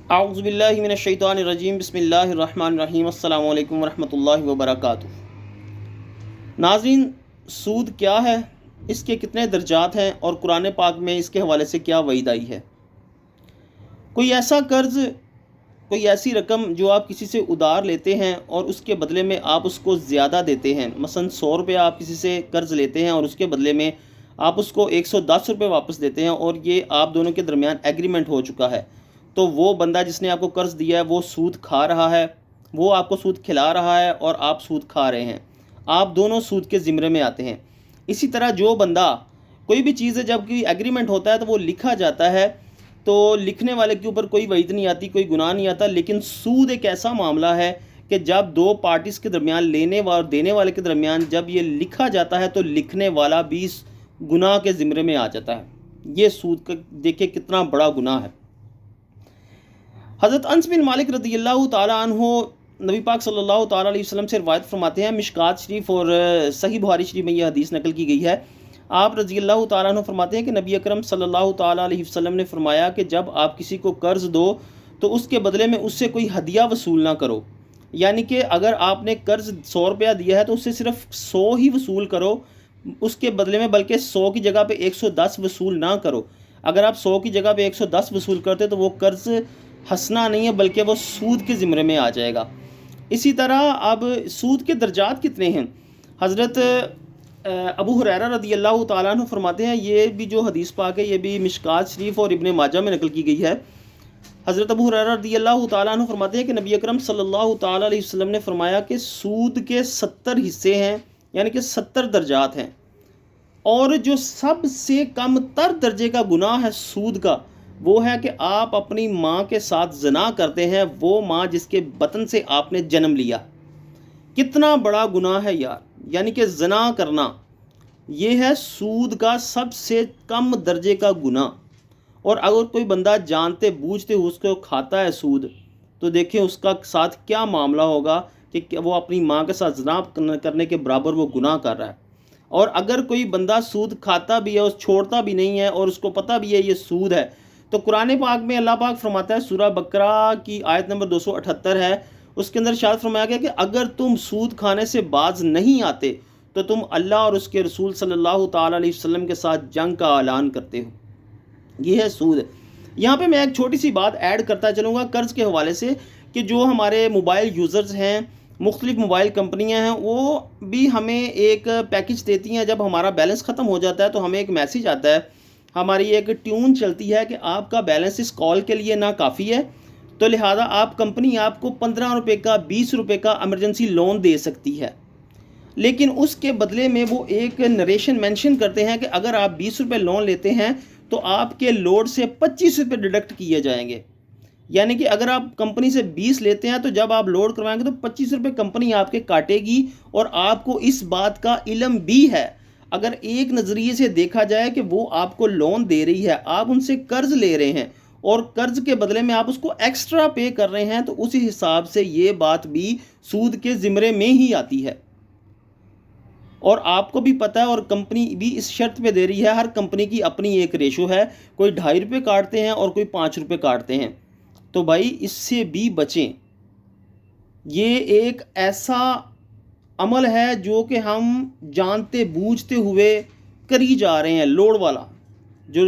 اعوذ باللہ من الشیطان الرجیم بسم اللہ الرحمن الرحیم السلام علیکم ورحمۃ اللہ وبرکاتہ۔ ناظرین، سود کیا ہے، اس کے کتنے درجات ہیں اور قرآن پاک میں اس کے حوالے سے کیا وعید آئی ہے؟ کوئی ایسا قرض، کوئی ایسی رقم جو آپ کسی سے ادھار لیتے ہیں اور اس کے بدلے میں آپ اس کو زیادہ دیتے ہیں، مثلا 100 روپے آپ کسی سے قرض لیتے ہیں اور اس کے بدلے میں آپ اس کو 110 روپے واپس دیتے ہیں، اور یہ آپ دونوں کے درمیان ایگریمنٹ ہو چکا ہے، تو وہ بندہ جس نے آپ کو قرض دیا ہے وہ سود کھا رہا ہے، وہ آپ کو سود کھلا رہا ہے اور آپ سود کھا رہے ہیں، آپ دونوں سود کے زمرے میں آتے ہیں۔ اسی طرح جو بندہ کوئی بھی چیز ہے، جب کوئی ایگریمنٹ ہوتا ہے تو وہ لکھا جاتا ہے، تو لکھنے والے کے اوپر کوئی وعید نہیں آتی، کوئی گناہ نہیں آتا، لیکن سود ایک ایسا معاملہ ہے کہ جب دو پارٹیز کے درمیان، لینے اور دینے والے کے درمیان جب یہ لکھا جاتا ہے تو لکھنے والا بھی گناہ کے زمرے میں آ جاتا ہے۔ یہ سود کا دیکھیں کتنا بڑا گناہ ہے۔ حضرت انس بن مالک رضی اللہ تعالیٰ عنہ نبی پاک صلی اللہ تعالیٰ علیہ وسلم سے روایت فرماتے ہیں، مشکات شریف اور صحیح بخاری شریف میں یہ حدیث نقل کی گئی ہے۔ آپ رضی اللہ تعالیٰ عنہ فرماتے ہیں کہ نبی اکرم صلی اللہ تعالیٰ علیہ وسلم نے فرمایا کہ جب آپ کسی کو قرض دو تو اس کے بدلے میں اس سے کوئی ہدیہ وصول نہ کرو، یعنی کہ اگر آپ نے قرض 100 روپیہ دیا ہے تو اس سے صرف 100 ہی وصول کرو، اس کے بدلے میں بلکہ 100 کی جگہ پہ 110 وصول نہ کرو۔ اگر آپ 100 کی جگہ پہ 110 وصول کرتے تو وہ قرض ہنسنا نہیں ہے بلکہ وہ سود کے زمرے میں آ جائے گا۔ اسی طرح اب سود کے درجات کتنے ہیں؟ حضرت ابو ہریرہ رضی اللہ تعالیٰ عنہ فرماتے ہیں، یہ بھی جو حدیث پاک ہے یہ بھی مشکات شریف اور ابن ماجہ میں نقل کی گئی ہے۔ حضرت ابو ہریرہ رضی اللہ تعالیٰ عنہ فرماتے ہیں کہ نبی اکرم صلی اللہ تعالیٰ علیہ وسلم نے فرمایا کہ سود کے 70 حصے ہیں، یعنی کہ 70 درجات ہیں، اور جو سب سے کم تر درجے کا گناہ ہے سود کا، وہ ہے کہ آپ اپنی ماں کے ساتھ زنا کرتے ہیں، وہ ماں جس کے بطن سے آپ نے جنم لیا۔ کتنا بڑا گناہ ہے یار، یعنی کہ زنا کرنا یہ ہے سود کا سب سے کم درجے کا گناہ۔ اور اگر کوئی بندہ جانتے بوجھتے اس کو کھاتا ہے سود، تو دیکھیں اس کا ساتھ کیا معاملہ ہوگا کہ وہ اپنی ماں کے ساتھ زنا کرنے کے برابر وہ گناہ کر رہا ہے۔ اور اگر کوئی بندہ سود کھاتا بھی ہے اور چھوڑتا بھی نہیں ہے اور اس کو پتہ بھی ہے یہ سود ہے، تو قرآن پاک میں اللہ پاک فرماتا ہے، سورہ بقرہ کی آیت نمبر 278 ہے، اس کے اندر ارشاد فرمایا گیا کہ اگر تم سود کھانے سے باز نہیں آتے تو تم اللہ اور اس کے رسول صلی اللہ تعالیٰ علیہ وسلم کے ساتھ جنگ کا اعلان کرتے ہو۔ یہ ہے سود۔ یہاں پہ میں ایک چھوٹی سی بات ایڈ کرتا چلوں گا قرض کے حوالے سے، کہ جو ہمارے موبائل یوزرز ہیں، مختلف موبائل کمپنیاں ہیں، وہ بھی ہمیں ایک پیکج دیتی ہیں۔ جب ہمارا بیلنس ختم ہو جاتا ہے تو ہمیں ایک میسیج آتا ہے، ہماری ایک ٹیون چلتی ہے کہ آپ کا بیلنس اس کال کے لیے نا کافی ہے، تو لہٰذا کمپنی آپ کو 15 روپے کا 20 روپے کا ایمرجنسی لون دے سکتی ہے۔ لیکن اس کے بدلے میں وہ ایک نریشن مینشن کرتے ہیں کہ اگر آپ 20 روپے لون لیتے ہیں تو آپ کے لوڈ سے 25 روپے ڈیڈکٹ کیے جائیں گے، یعنی کہ اگر آپ کمپنی سے 20 لیتے ہیں تو جب آپ لوڈ کروائیں گے تو 25 روپے کمپنی آپ کے کاٹے گی۔ اور آپ کو اس بات کا علم بھی ہے، اگر ایک نظریے سے دیکھا جائے کہ وہ آپ کو لون دے رہی ہے، آپ ان سے قرض لے رہے ہیں اور قرض کے بدلے میں آپ اس کو ایکسٹرا پے کر رہے ہیں، تو اسی حساب سے یہ بات بھی سود کے زمرے میں ہی آتی ہے۔ اور آپ کو بھی پتہ ہے اور کمپنی بھی اس شرط پہ دے رہی ہے، ہر کمپنی کی اپنی ایک ریشو ہے، کوئی 2.5 روپے کاٹتے ہیں اور کوئی 5 روپے کاٹتے ہیں، تو بھائی اس سے بھی بچیں۔ یہ ایک ایسا عمل ہے جو کہ ہم جانتے بوجھتے ہوئے کری جا رہے ہیں، لوڈ والا۔